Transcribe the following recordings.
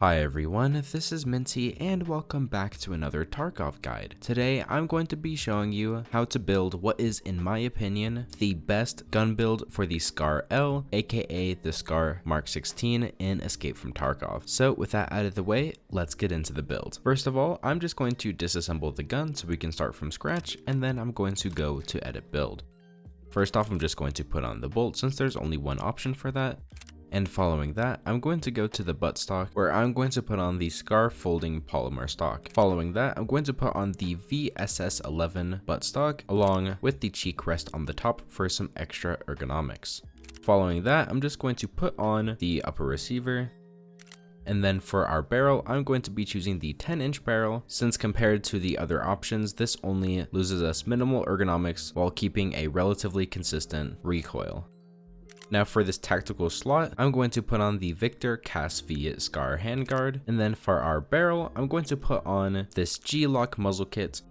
Hi everyone, this is Minty and welcome back to another Tarkov guide. Today I'm going to be showing you how to build what is, in my opinion, the best gun build for the Scar L, aka the Scar Mark 16 in Escape from Tarkov. So with that out of the way, let's get into the build. First of all, I'm just going to disassemble the gun so we can start from scratch, and then I'm going to go to edit build. First off, I'm just going to put on the bolt since there's only one option for that. And following that, I'm going to go to the buttstock where I'm going to put on the Scar folding polymer stock. Following that, I'm going to put on the VSS11 buttstock along with the cheek rest on the top for some extra ergonomics. Following that, I'm just going to put on the upper receiver. And then for our barrel, I'm going to be choosing the 10-inch barrel, since compared to the other options, this only loses us minimal ergonomics while keeping a relatively consistent recoil. Now for this tactical slot, I'm going to put on the Victor Cas V Scar handguard, and then for our barrel, I'm going to put on this G-Lock muzzle kit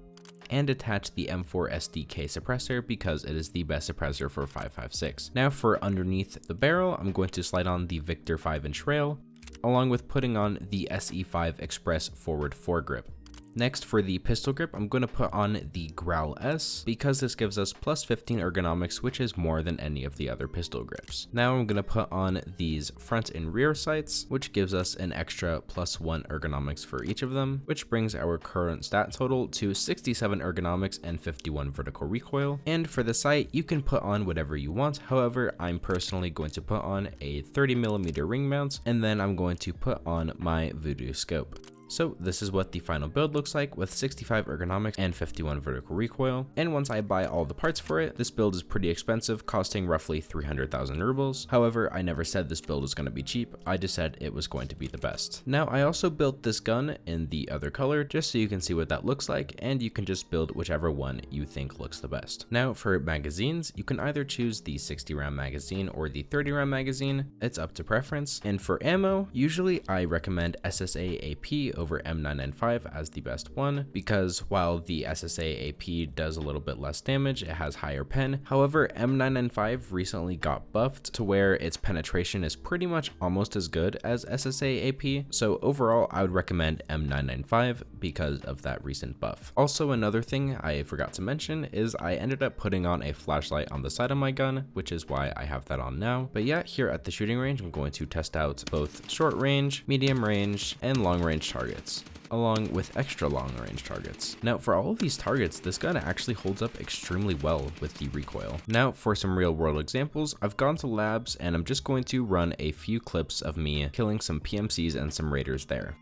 and attach the M4 SDK suppressor because it is the best suppressor for 5.56. Now for underneath the barrel, I'm going to slide on the Victor 5-inch rail, along with putting on the SE5 Express forward foregrip. Next, for the pistol grip, I'm going to put on the Growl S because this gives us plus 15 ergonomics, which is more than any of the other pistol grips. Now I'm going to put on these front and rear sights, which gives us an extra plus 1 ergonomics for each of them, which brings our current stat total to 67 ergonomics and 51 vertical recoil. And for the sight, you can put on whatever you want. However, I'm personally going to put on a 30mm ring mount, and then I'm going to put on my Voodoo scope. So this is what the final build looks like with 65 ergonomics and 51 vertical recoil. And once I buy all the parts for it, this build is pretty expensive, costing roughly 300,000 rubles. However, I never said this build was going to be cheap, I just said it was going to be the best. Now I also built this gun in the other color just so you can see what that looks like, and you can just build whichever one you think looks the best. Now for magazines, you can either choose the 60 round magazine or the 30 round magazine, it's up to preference. And for ammo, usually I recommend SSA AP over M995 as the best one, because while the SSA AP does a little bit less damage, it has higher pen. However, M995 recently got buffed to where its penetration is pretty much almost as good as SSA AP, so overall I would recommend M995 because of that recent buff. Also, another thing I forgot to mention is I ended up putting on a flashlight on the side of my gun, which is why I have that on now. But yeah, here at the shooting range, I'm going to test out both short range, medium range, and long range targets, along with extra long range targets. Now for all of these targets, this gun actually holds up extremely well with the recoil. Now for some real world examples, I've gone to labs and I'm just going to run a few clips of me killing some PMCs and some raiders there.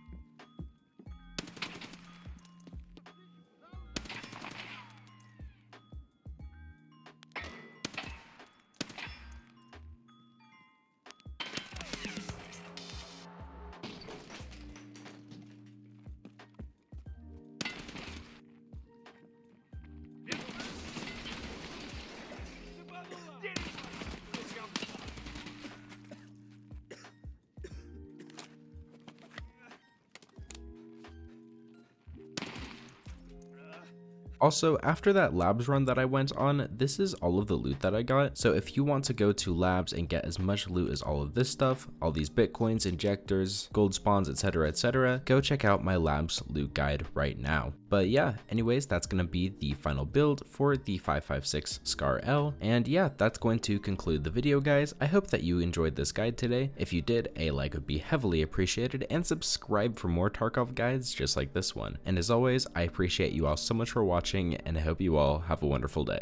Also, after that labs run that I went on, this is all of the loot that I got. So if you want to go to labs and get as much loot as all of this stuff, all these bitcoins, injectors, gold spawns, etc., go check out my labs loot guide right now. But yeah, anyways, that's going to be the final build for the 5.56 Scar L. And yeah, that's going to conclude the video, guys. I hope that you enjoyed this guide today. If you did, a like would be heavily appreciated, and subscribe for more Tarkov guides just like this one. And as always, I appreciate you all so much for watching, and I hope you all have a wonderful day.